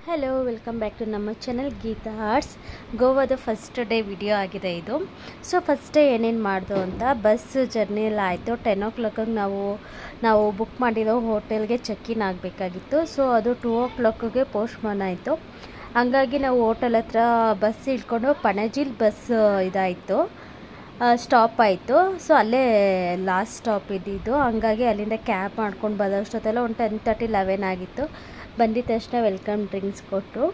Hello, welcome back to ನಮ್ಮ channel Geetha arts. ಗೋವಾದ first day video ಆಗಿದೆ ಇದು. ಸೊ ಫಸ್ಟ್ ಡೇ ಏನೇನು ಮಾಡ್ದು ಅಂತ ಬಸ್ ಜರ್ನಿ ಎಲ್ಲ ಆಯಿತು. 10 o'clock ನಾವು ಬುಕ್ ಮಾಡಿರೋ ಹೋಟೆಲ್ಗೆ ಚೆಕ್ ಇನ್ ಆಗಬೇಕಾಗಿತ್ತು. ಸೊ ಅದು 2 o'clock ಪೋಸ್ಟ್ಮಾನ್ ಆಯಿತು. ಹಂಗಾಗಿ ನಾವು ಹೋಟೆಲ್ ಹತ್ರ ಬಸ್ ಇಳ್ಕೊಂಡು ಪಣಜಿಲ್ ಬಸ್ ಇದಾಯಿತು, ಸ್ಟಾಪ್ ಆಯಿತು. ಸೊ ಅಲ್ಲೇ ಲಾಸ್ಟ್ ಸ್ಟಾಪ್ ಇದ್ದಿದ್ದು. ಹಂಗಾಗಿ ಅಲ್ಲಿಂದ ಕ್ಯಾಬ್ ಮಾಡ್ಕೊಂಡು ಬರೋಷ್ಟೊತ್ತೆಲ್ಲ ಒಂದು 10:30, 11 ಆಗಿತ್ತು. ಬಂದಿದ ತಕ್ಷಣ ವೆಲ್ಕಮ್ ಡ್ರಿಂಕ್ಸ್ ಕೊಟ್ಟರು.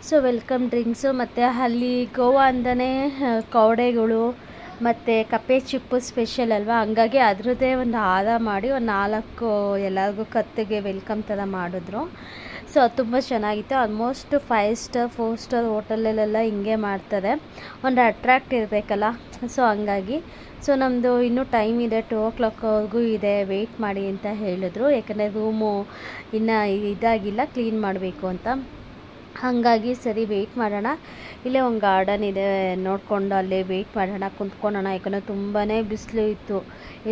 ಸೊ ವೆಲ್ಕಮ್ ಡ್ರಿಂಕ್ಸು ಮತ್ತು ಅಲ್ಲಿ ಗೋವಾ ಅಂದನೇ ಕವಡೆಗಳು ಮತ್ತು ಕಪ್ಪೆ ಚಿಪ್ಪು ಸ್ಪೆಷಲ್ ಅಲ್ವಾ, ಹಂಗಾಗಿ ಅದರದ್ದೇ ಒಂದು ಹಾರ ಮಾಡಿ ಒಂದು 4 ಎಲ್ಲರಿಗೂ ಕತ್ತಿಗೆ ವೆಲ್ಕಮ್ ಥರ ಮಾಡಿದ್ರು. ಸೊ ಅದು ತುಂಬ ಚೆನ್ನಾಗಿತ್ತು. ಆಲ್ಮೋಸ್ಟ್ 5 ಸ್ಟಾರ್ 4 ಸ್ಟಾರ್ ಹೋಟೆಲಲ್ಲೆಲ್ಲ ಹಿಂಗೆ ಮಾಡ್ತಾರೆ, ಒಂದು ಅಟ್ರಾಕ್ಟ್ ಇರಬೇಕಲ್ಲ. ಸೊ ಹಂಗಾಗಿ ಸೊ ನಮ್ಮದು ಇನ್ನೂ ಟೈಮ್ ಇದೆ, 2 o'clockವರೆಗೂ ಇದೆ, ವೆಯ್ಟ್ ಮಾಡಿ ಅಂತ ಹೇಳಿದ್ರು. ಯಾಕಂದರೆ ರೂಮು ಇನ್ನೂ ಇದಾಗಿಲ್ಲ, ಕ್ಲೀನ್ ಮಾಡಬೇಕು ಅಂತ. ಹಾಗಾಗಿ ಸರಿ ವೆಯ್ಟ್ ಮಾಡೋಣ, ಇಲ್ಲೇ ಒಂದು ಗಾರ್ಡನ್ ಇದೆ ನೋಡಿಕೊಂಡು ಅಲ್ಲೇ ವೆಯ್ಟ್ ಮಾಡೋಣ, ಕುಂತ್ಕೊಳ್ಳೋಣ. ಯಾಕಂದರೆ ತುಂಬಾ ಬಿಸಿಲು ಇತ್ತು.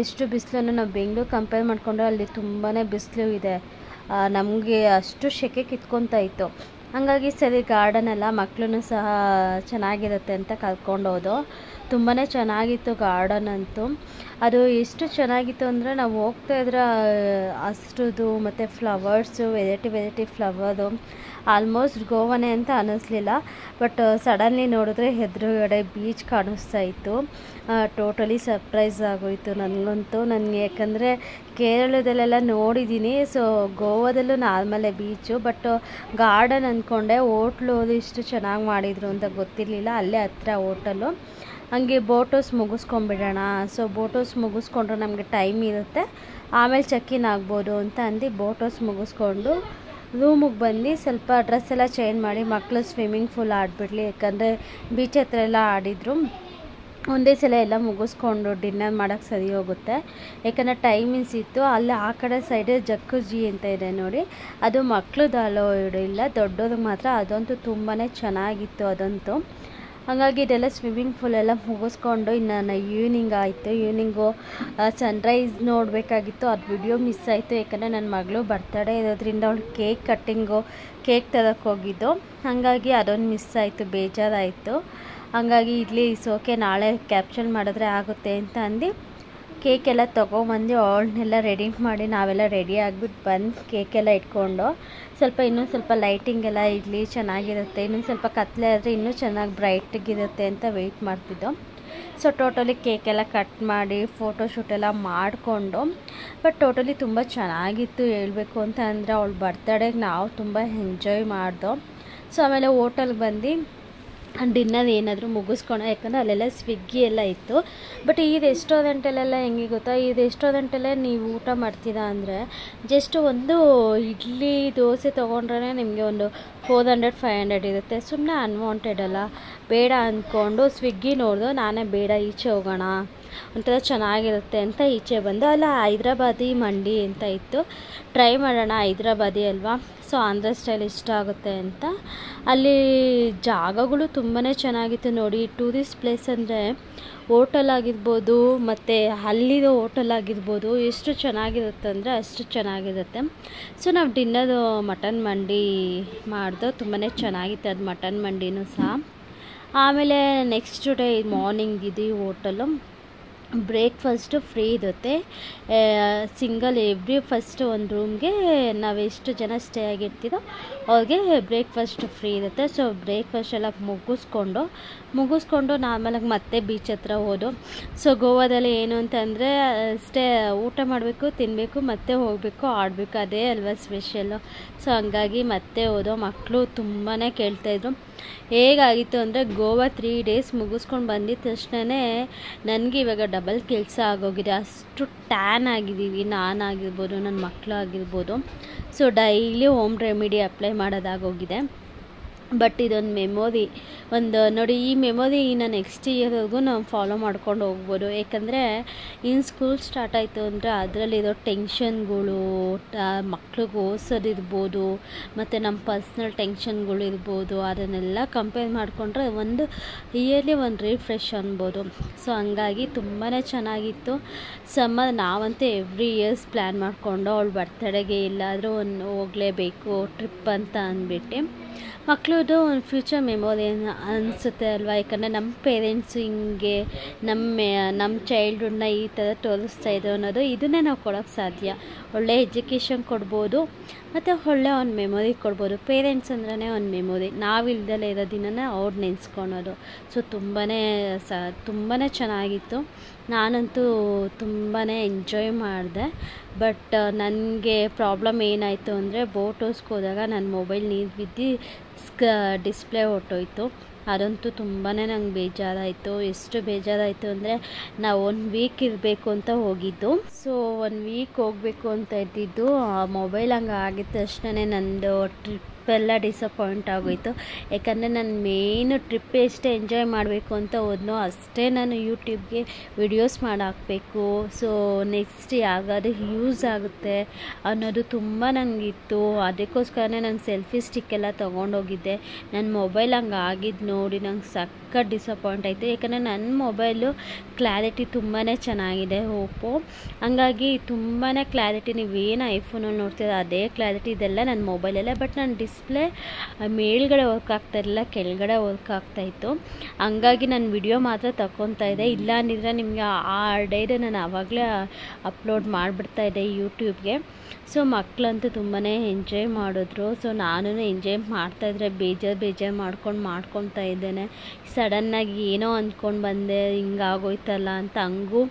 ಎಷ್ಟು ಬಿಸಿಲನ್ನು ನಾವು ಬೆಂಗಳೂರು ಕಂಪೇರ್ ಮಾಡಿಕೊಂಡ್ರೆ ಅಲ್ಲಿ ತುಂಬಾ ಬಿಸಿಲು ಇದೆ. ನಮಗೆ ಅಷ್ಟು ಸೆಕೆ ಕಿತ್ಕೊತಾ ಇತ್ತು. ಹಾಗಾಗಿ ಸರಿ ಗಾರ್ಡನೆಲ್ಲ ಮಕ್ಕಳೂ ಸಹ ಚೆನ್ನಾಗಿರುತ್ತೆ ಅಂತ ಕರ್ಕೊಂಡು ಹೋದು. ತುಂಬಾ ಚೆನ್ನಾಗಿತ್ತು ಗಾರ್ಡನ್ ಅಂತೂ. ಅದು ಎಷ್ಟು ಚೆನ್ನಾಗಿತ್ತು ಅಂದರೆ ನಾವು ಹೋಗ್ತಾ ಇದ್ರೆ ಅಷ್ಟುದು ಮತ್ತು ಫ್ಲವರ್ಸು ವೆರೈಟಿ ಫ್ಲವರು ಆಲ್ಮೋಸ್ಟ್ ಗೋವಾನೇ ಅಂತ ಅನ್ನಿಸ್ಲಿಲ್ಲ. ಬಟ್ ಸಡನ್ಲಿ ನೋಡಿದ್ರೆ ಎದುರುಗಡೆ ಬೀಚ್ ಕಾಣಿಸ್ತಾ ಇತ್ತು. ಟೋಟಲಿ ಸರ್ಪ್ರೈಸ್ ಆಗೋಯಿತು ನನಗಂತೂ. ನನಗೆ ಯಾಕಂದರೆ ಕೇರಳದಲ್ಲೆಲ್ಲ ನೋಡಿದ್ದೀನಿ, ಸೊ ಗೋವಾದಲ್ಲೂ ನಾರ್ಮಲೇ ಬೀಚು, ಬಟ್ ಗಾರ್ಡನ್ ಅಂದ್ಕೊಂಡೆ. ಹೋಟ್ಲು ಇಷ್ಟು ಚೆನ್ನಾಗಿ ಮಾಡಿದರು ಅಂತ ಗೊತ್ತಿರಲಿಲ್ಲ. ಅಲ್ಲೇ ಹತ್ರ ಹೋಟೆಲು. ಹಂಗೆ ಬೋಟ್ ಹೌಸ್ ಮುಗಿಸ್ಕೊಂಬಿಡೋಣ. ಸೊ ಬೋಟ್ ಹೌಸ್ ಮುಗಿಸ್ಕೊಂಡ್ರೆ ನಮಗೆ ಟೈಮ್ ಇರುತ್ತೆ, ಆಮೇಲೆ ಚೆಕ್ ಇನ್ ಆಗ್ಬೋದು ಅಂತ ಅಂದು ಬೋಟ್ ಹೌಸ್ ಮುಗಿಸ್ಕೊಂಡು ರೂಮಿಗೆ ಬಂದು ಸ್ವಲ್ಪ ಡ್ರೆಸ್ ಎಲ್ಲ ಚೇಂಜ್ ಮಾಡಿ ಮಕ್ಕಳು ಸ್ವಿಮ್ಮಿಂಗ್ ಪೂಲ್ ಆಡಿಬಿಡ್ಲಿ. ಯಾಕಂದರೆ ಬೀಚ್ ಹತ್ರ ಎಲ್ಲ ಆಡಿದರು. ಒಂದೇ ಸಲ ಎಲ್ಲ ಮುಗಿಸ್ಕೊಂಡು ಡಿನ್ನರ್ ಮಾಡೋಕ್ಕೆ ಸರಿ ಹೋಗುತ್ತೆ. ಯಾಕಂದರೆ ಟೈಮಿಂಗ್ಸ್ ಇತ್ತು. ಅಲ್ಲಿ ಆ ಕಡೆ ಸೈಡ್ ಜಕ್ಕುಜಿ ಅಂತ ಇದೆ ನೋಡಿ, ಅದು ಮಕ್ಕಳದ್ದು ಅಲೋ ಇಲ್ಲ, ದೊಡ್ಡೋರಿಗೆ ಮಾತ್ರ. ಅದಂತೂ ತುಂಬಾ ಚೆನ್ನಾಗಿತ್ತು ಅದಂತೂ. ಹಾಗಾಗಿ ಇದೆಲ್ಲ ಸ್ವಿಮ್ಮಿಂಗ್ ಪೂಲೆಲ್ಲ ಮುಗಿಸ್ಕೊಂಡು ಇನ್ನು ಈವ್ನಿಂಗ್ ಆಯಿತು. ಈವ್ನಿಂಗು ಸನ್ರೈಸ್ ನೋಡಬೇಕಾಗಿತ್ತು, ಅದು ವಿಡಿಯೋ ಮಿಸ್ ಆಯಿತು. ಯಾಕಂದರೆ ನನ್ನ ಮಗಳು ಬರ್ತಡೇ ಇರೋದ್ರಿಂದ ಅವಳು ಕೇಕ್ ತರಕ್ಕೆ ಹೋಗಿದ್ದು. ಹಾಗಾಗಿ ಅದೊಂದು ಮಿಸ್ ಆಯಿತು, ಬೇಜಾರಾಯಿತು. ಹಾಗಾಗಿ ಇಲ್ಲಿ ಸೋಕೆ ನಾಳೆ ಕ್ಯಾಪ್ಚರ್ ಮಾಡಿದ್ರೆ ಆಗುತ್ತೆ ಅಂತ ಅಂದು ಕೇಕೆಲ್ಲ ತೊಗೊಂಬಂದು ಅವಳನ್ನೆಲ್ಲ ರೆಡಿ ಮಾಡಿ ನಾವೆಲ್ಲ ರೆಡಿ ಆಗಿಬಿಟ್ಟು ಬಂದು ಕೇಕೆಲ್ಲ ಇಟ್ಕೊಂಡು ಇನ್ನೊಂದು ಸ್ವಲ್ಪ ಲೈಟಿಂಗ್ ಎಲ್ಲ ಇರಲಿ, ಚೆನ್ನಾಗಿರುತ್ತೆ. ಇನ್ನೊಂದು ಸ್ವಲ್ಪ ಕತ್ಲೆ ಆದರೆ ಇನ್ನೂ ಚೆನ್ನಾಗಿ ಬ್ರೈಟಾಗಿರುತ್ತೆ ಅಂತ ವೆಯ್ಟ್ ಮಾಡ್ತಿದ್ದೋ. ಸೊ ಟೋಟಲಿ ಕೇಕೆಲ್ಲ ಕಟ್ ಮಾಡಿ ಫೋಟೋಶೂಟೆಲ್ಲ ಮಾಡಿಕೊಂಡು, ಬಟ್ ಟೋಟಲಿ ತುಂಬ ಚೆನ್ನಾಗಿತ್ತು. ಹೇಳಬೇಕು ಅಂತ ಅಂದರೆ ಅವಳ ಬರ್ತಡೇಗೆ ನಾವು ತುಂಬ ಎಂಜಾಯ್ ಮಾಡ್ದೋ. ಸೊ ಆಮೇಲೆ ಹೋಟೆಲ್ಗೆ ಬಂದು ಡಿನ್ನರ್ ಏನಾದರೂ ಮುಗಿಸ್ಕೊಳ. ಯಾಕಂದರೆ ಅಲ್ಲೆಲ್ಲ ಸ್ವಿಗ್ಗಿ ಎಲ್ಲ ಇತ್ತು. ಬಟ್ ಈ ರೆಸ್ಟೋರೆಂಟಲ್ಲೆಲ್ಲ ಹೆಂಗೆ ಗೊತ್ತಾ, ಈ ರೆಸ್ಟೋರೆಂಟಲ್ಲೇ ನೀವು ಊಟ ಮಾಡ್ತೀರಾ ಅಂದರೆ ಜಸ್ಟ್ ಒಂದು ಇಡ್ಲಿ ದೋಸೆ ತೊಗೊಂಡ್ರೆ ನಿಮಗೆ ಒಂದು 400-500 ಇರುತ್ತೆ. ಸುಮ್ಮನೆ ಅನ್ವಾಂಟೆಡ್ ಅಲ್ಲ, ಬೇಡ ಅಂದ್ಕೊಂಡು ಸ್ವಿಗ್ಗಿ ನೋಡ್ದು. ನಾನೇ ಬೇಡ, ಈಚೆ ಹೋಗೋಣ, ಒಂಥರ ಚೆನ್ನಾಗಿರುತ್ತೆ ಅಂತ ಈಚೆ ಬಂದು. ಅಲ್ಲ ಹೈದ್ರಾಬಾದಿ ಮಂಡಿ ಅಂತ ಇತ್ತು, ಟ್ರೈ ಮಾಡೋಣ, ಹೈದ್ರಾಬಾದಿ ಅಲ್ವಾ, ಸೊ ಆಂಧ್ರ ಸ್ಟೈಲ್ ಇಷ್ಟ ಆಗುತ್ತೆ ಅಂತ. ಅಲ್ಲಿ ಜಾಗಗಳು ತುಂಬಾ ಚೆನ್ನಾಗಿತ್ತು ನೋಡಿ. ಟೂರಿಸ್ಟ್ ಪ್ಲೇಸ್ ಅಂದರೆ ಹೋಟೆಲ್ ಆಗಿರ್ಬೋದು ಮತ್ತು ಅಲ್ಲಿರೋ ಹೋಟೆಲ್ ಆಗಿರ್ಬೋದು, ಎಷ್ಟು ಚೆನ್ನಾಗಿರುತ್ತೆ ಅಂದರೆ ಅಷ್ಟು ಚೆನ್ನಾಗಿರುತ್ತೆ. ಸೊ ನಾವು ಡಿನ್ನರು ಮಟನ್ ಮಂಡಿ ಮಾಡ್ದೋ. ತುಂಬಾ ಚೆನ್ನಾಗಿತ್ತು ಅದು ಮಟನ್ ಮಂಡಿನೂ ಸಹ. ಆಮೇಲೆ ನೆಕ್ಸ್ಟ್ ಡೇ ಮಾರ್ನಿಂಗ್ ಇದು ಹೋಟೆಲು ಬ್ರೇಕ್ಫಾಸ್ಟು ಫ್ರೀ ಇರುತ್ತೆ. ಸಿಂಗಲ್ ಫಸ್ಟ್ ಒಂದು ರೂಮ್ಗೆ ನಾವು ಎಷ್ಟು ಜನ ಸ್ಟೇ ಆಗಿರ್ತೀರೋ ಅವ್ರಿಗೆ ಬ್ರೇಕ್ಫಾಸ್ಟ್ ಫ್ರೀ ಇರುತ್ತೆ. ಸೊ ಬ್ರೇಕ್ಫಾಸ್ಟ್ ಎಲ್ಲ ಮುಗಿಸ್ಕೊಂಡು ನಾರ್ಮಲಾಗಿ ಮತ್ತೆ ಬೀಚ್ ಹತ್ರ ಹೋದು. ಸೊ ಗೋವಾದಲ್ಲಿ ಏನು ಅಂತಂದರೆ ಊಟ ಮಾಡಬೇಕು, ತಿನ್ನಬೇಕು, ಮತ್ತೆ ಹೋಗಬೇಕು, ಆಡಬೇಕು, ಅದೇ ಅಲ್ವಾ ಸ್ಪೆಷಲ್ಲು. ಸೊ ಹಂಗಾಗಿ ಮತ್ತೆ ಹೋದೋ. ಮಕ್ಕಳು ತುಂಬಾ ಕೇಳ್ತಾಯಿದ್ರು. ಹೇಗಾಗಿತ್ತು ಅಂದರೆ ಗೋವಾ 3 days ಮುಗಿಸ್ಕೊಂಡು ಬಂದಿದ್ದ ತಕ್ಷಣವೇ ನನಗೆ ಇವಾಗ ಡಬಲ್ ಕೆಲಸ ಆಗೋಗಿದೆ. ಅಷ್ಟು ಟ್ಯಾನ್ ಆಗಿದ್ದೀವಿ, ನಾನಾಗಿರ್ಬೋದು, ನನ್ನ ಮಕ್ಕಳು ಆಗಿರ್ಬೋದು. So daily home remedy apply ಮಾಡೋದಾಗೋಗಿದೆ. ಬಟ್ ಇದೊಂದು ಮೆಮೊರಿ, ನೋಡಿ, ಈ ಮೆಮೊರಿನ ನೆಕ್ಸ್ಟ್ ಇಯರ್ವರೆಗೂ ನಾವು ಫಾಲೋ ಮಾಡ್ಕೊಂಡು ಹೋಗ್ಬೋದು. ಯಾಕಂದರೆ ಇನ್ನು ಸ್ಕೂಲ್ ಸ್ಟಾರ್ಟ್ ಆಯಿತು ಅಂದರೆ ಅದರಲ್ಲಿರೋ ಟೆನ್ಷನ್ಗಳು, ಮಕ್ಳಿಗೆ ಓದಿಸೋದಿರ್ಬೋದು, ಮತ್ತು ನಮ್ಮ ಪರ್ಸ್ನಲ್ ಟೆನ್ಷನ್ಗಳು ಇರ್ಬೋದು, ಅದನ್ನೆಲ್ಲ ಕಂಪೇರ್ ಮಾಡಿಕೊಂಡ್ರೆ ಒಂದು ಇಯರ್ಲಿ ಒಂದು ರಿಫ್ರೆಶ್ ಅನ್ಬೋದು. ಸೊ ಹಂಗಾಗಿ ತುಂಬಾ ಚೆನ್ನಾಗಿತ್ತು ಸಮ್ಮರ್. ನಾವಂತೂ ಎವ್ರಿ ಇಯರ್ಸ್ ಪ್ಲ್ಯಾನ್ ಮಾಡಿಕೊಂಡು ಅವಳು ಬರ್ತಡೆಗೆ ಎಲ್ಲಾದರೂ ಹೋಗಲೇಬೇಕು ಟ್ರಿಪ್ ಅಂತ ಅಂದ್ಬಿಟ್ಟು ಮಕ್ಕಳದು ಒಂದು ಫ್ಯೂಚರ್ ಮೆಮೊರಿ ಅನಿಸುತ್ತೆ ಅಲ್ವಾ. ಯಾಕಂದರೆ ನಮ್ಮ ಪೇರೆಂಟ್ಸು ಹಿಂಗೆ ನಮ್ಮ ಚೈಲ್ಡ್ಹುಡ್ನ ಈ ಥರ ತೋರಿಸ್ತಾ ಇದ್ರು ಅನ್ನೋದು ಇದನ್ನೇ ನಾವು ಕೊಡೋಕ್ಕೆ ಸಾಧ್ಯ. ಒಳ್ಳೆ ಎಜುಕೇಷನ್ ಕೊಡ್ಬೋದು ಮತ್ತು ಒಳ್ಳೆ ಒಂದು ಮೆಮೊರಿ ಕೊಡ್ಬೋದು. ಪೇರೆಂಟ್ಸ್ ಅಂದ್ರೇ ಒಂದು ಮೆಮೊರಿ, ನಾವಿಲ್ದಲೇ ಇರೋ ದಿನನೇ ಅವ್ರು ನೆನೆಸ್ಕೊಳೋದು. ಸೊ ತುಂಬಾ ಚೆನ್ನಾಗಿತ್ತು. ನಾನಂತೂ ತುಂಬಾ ಎಂಜಾಯ್ ಮಾಡಿದೆ. ಬಟ್ ನನಗೆ ಪ್ರಾಬ್ಲಮ್ ಏನಾಯಿತು ಅಂದರೆ ಬೋಟ್ ಹೌಸ್ಗೆ ಹೋದಾಗ ನನ್ನ ಮೊಬೈಲ್ ನೀರು ಬಿದ್ದು ಡಿಸ್ಪ್ಲೇ ಹೊರ್ಟೋಯ್ತು. ಅದಂತೂ ತುಂಬಾ ನಂಗೆ ಬೇಜಾರಾಯಿತು. ಎಷ್ಟು ಬೇಜಾರಾಯಿತು ಅಂದರೆ ನಾವು 1 ವೀಕ್ ಇರಬೇಕು ಅಂತ ಹೋಗಿದ್ದು. ಸೊ 1 ವೀಕ್ ಹೋಗಬೇಕು ಅಂತ ಇದ್ದಿದ್ದು, ಆ ಮೊಬೈಲ್ ಹಂಗೆ ಆಗಿದ ತಕ್ಷಣ ನಂದು ಟ್ರಿಪ್ ಎಲ್ಲ ಡಿಸಪಾಯಿಂಟ್ ಆಗೋಯಿತು. ಯಾಕಂದರೆ ನಾನು ಮೇಯ್ನು ಟ್ರಿಪ್ ಎಷ್ಟು ಎಂಜಾಯ್ ಮಾಡಬೇಕು ಅಂತ ಹೋದ್ನೋ ಅಷ್ಟೇ ನಾನು ಯೂಟ್ಯೂಬ್ಗೆ ವಿಡಿಯೋಸ್ ಮಾಡಾಕಬೇಕು. ಸೊ ನೆಕ್ಸ್ಟ್ ಯಾರಿಗಾದ್ರೂ ಯೂಸ್ ಆಗುತ್ತೆ ಅನ್ನೋದು ತುಂಬ ನನಗಿತ್ತು. ಅದಕ್ಕೋಸ್ಕರನೇ ನಾನು ಸೆಲ್ಫಿ ಸ್ಟಿಕ್ಕೆಲ್ಲ ತೊಗೊಂಡೋಗಿದ್ದೆ. ನನ್ನ ಮೊಬೈಲ್ ಹಂಗೆ ಆಗಿದ್ದು ನೋಡಿ ನಂಗೆ ಸಖತ್ ಡಿಸಪಾಯಿಂಟ್ ಆಯಿತು. ಯಾಕಂದರೆ ನನ್ನ ಮೊಬೈಲು ಕ್ಲಾರಿಟಿ ತುಂಬಾ ಚೆನ್ನಾಗಿದೆ ಓಪೋ, ಹಂಗಾಗಿ ತುಂಬಾ ಕ್ಲಾರಿಟಿ, ನೀವೇನು ಐಫೋನಲ್ಲಿ ನೋಡ್ತೀರ ಅದೇ ಕ್ಲಾರಿಟಿ ಇದೆಲ್ಲ ನನ್ನ ಮೊಬೈಲಲ್ಲೇ. ಬಟ್ ನನ್ನ ಡಿಸ್ಪ್ಲೇ ಮೇಲ್ಗಡೆ ವರ್ಕ್ ಆಗ್ತಾಯಿರಲಿಲ್ಲ, ಕೆಳಗಡೆ ವರ್ಕ್ ಆಗ್ತಾಯಿತ್ತು. ಹಂಗಾಗಿ ನಾನು ವಿಡಿಯೋ ಮಾತ್ರ ತಗೊತಾ ಇದ್ದೆ. ಇಲ್ಲ ಅಂದಿದ್ರೆ ನಿಮಗೆ ಆ ಡೇದು ನಾನು ಆವಾಗಲೇ ಅಪ್ಲೋಡ್ ಮಾಡಿಬಿಡ್ತಾಯಿದ್ದೆ ಯೂಟ್ಯೂಬ್ಗೆ. ಸೊ ಮಕ್ಕಳಂತೂ ತುಂಬಾ ಎಂಜಾಯ್ ಮಾಡಿದ್ರು. ಸೊ ನಾನು ಎಂಜಾಯ್ ಮಾಡ್ತಾಯಿದ್ರೆ ಬೇಜಾರು ಮಾಡ್ಕೊತಾ ಇದ್ದೇನೆ. ಸಡನ್ನಾಗಿ ಏನೋ ಅಂದ್ಕೊಂಡು ಬಂದೆ, ಹಿಂಗಾಗೋಯ್ತಲ್ಲ ಅಂತ. ಹಂಗೂ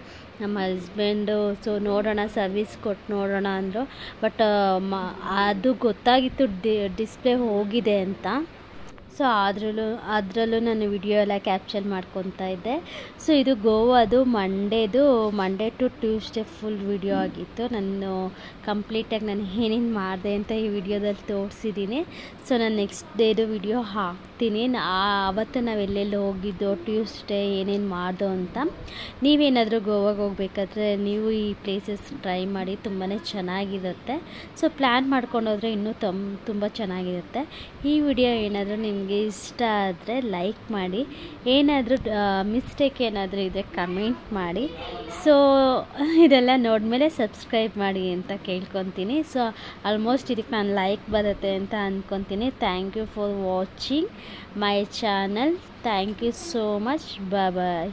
ನಮ್ಮ ಹಸ್ಬೆಂಡು ಸೊ ನೋಡೋಣ ಸರ್ವಿಸ್ ಕೊಟ್ಟು ನೋಡೋಣ ಅಂದರು. ಬಟ್ ಅದು ಗೊತ್ತಾಗಿತ್ತು ಡಿಸ್ಪ್ಲೇ ಹೋಗಿದೆ ಅಂತ. ಸೊ ಅದರಲ್ಲೂ ನಾನು ವಿಡಿಯೋ ಎಲ್ಲ ಕ್ಯಾಪ್ಚರ್ ಮಾಡ್ಕೊತಾ ಇದ್ದೆ. ಸೊ ಇದು ಗೋವಾದು Monday to Tuesday full video ಆಗಿತ್ತು. ನಾನು ಕಂಪ್ಲೀಟಾಗಿ ನಾನು ಏನೇನು ಮಾಡಿದೆ ಅಂತ ಈ ವಿಡಿಯೋದಲ್ಲಿ ತೋರಿಸಿದ್ದೀನಿ. ಸೊ ನಾನು ನೆಕ್ಸ್ಟ್ ಡೇದು ವಿಡಿಯೋ ಹಾಕ್ತೀನಿ. ಆವತ್ತು ನಾವು ಎಲ್ಲೆಲ್ಲಿ ಹೋಗಿದ್ದೋ, ಟ್ಯೂಸ್ಡೇ ಏನೇನು ಮಾಡ್ದೋ ಅಂತ. ನೀವೇನಾದರೂ ಗೋವಾಗೆ ಹೋಗ್ಬೇಕಾದ್ರೆ ನೀವು ಈ ಪ್ಲೇಸಸ್ ಟ್ರೈ ಮಾಡಿ, ತುಂಬಾ ಚೆನ್ನಾಗಿರುತ್ತೆ. ಸೊ ಪ್ಲ್ಯಾನ್ ಮಾಡ್ಕೊಂಡೋದ್ರೆ ಇನ್ನೂ ತುಂಬ ಚೆನ್ನಾಗಿರುತ್ತೆ. ಈ ವಿಡಿಯೋ ಏನಾದರೂ ನಿಮಗೆ ಇಷ್ಟ ಆದರೆ ಲೈಕ್ ಮಾಡಿ, ಏನಾದರೂ ಮಿಸ್ಟೇಕ್ ಏನಾದರೂ ಇದ್ದರೆ ಕಮೆಂಟ್ ಮಾಡಿ. ಸೊ ಇದೆಲ್ಲ ನೋಡಿದ್ಮೇಲೆ ಸಬ್ಸ್ಕ್ರೈಬ್ ಮಾಡಿ ಅಂತ ಕೇಳ್ಕೊತೀನಿ. ಸೊ ಆಲ್ಮೋಸ್ಟ್ ಇದಕ್ಕೆ ನಾನು ಲೈಕ್ ಬರುತ್ತೆ ಅಂತ ಅಂದ್ಕೊತೀನಿ. Thank you for watching my channel. Thank you so much. Bye.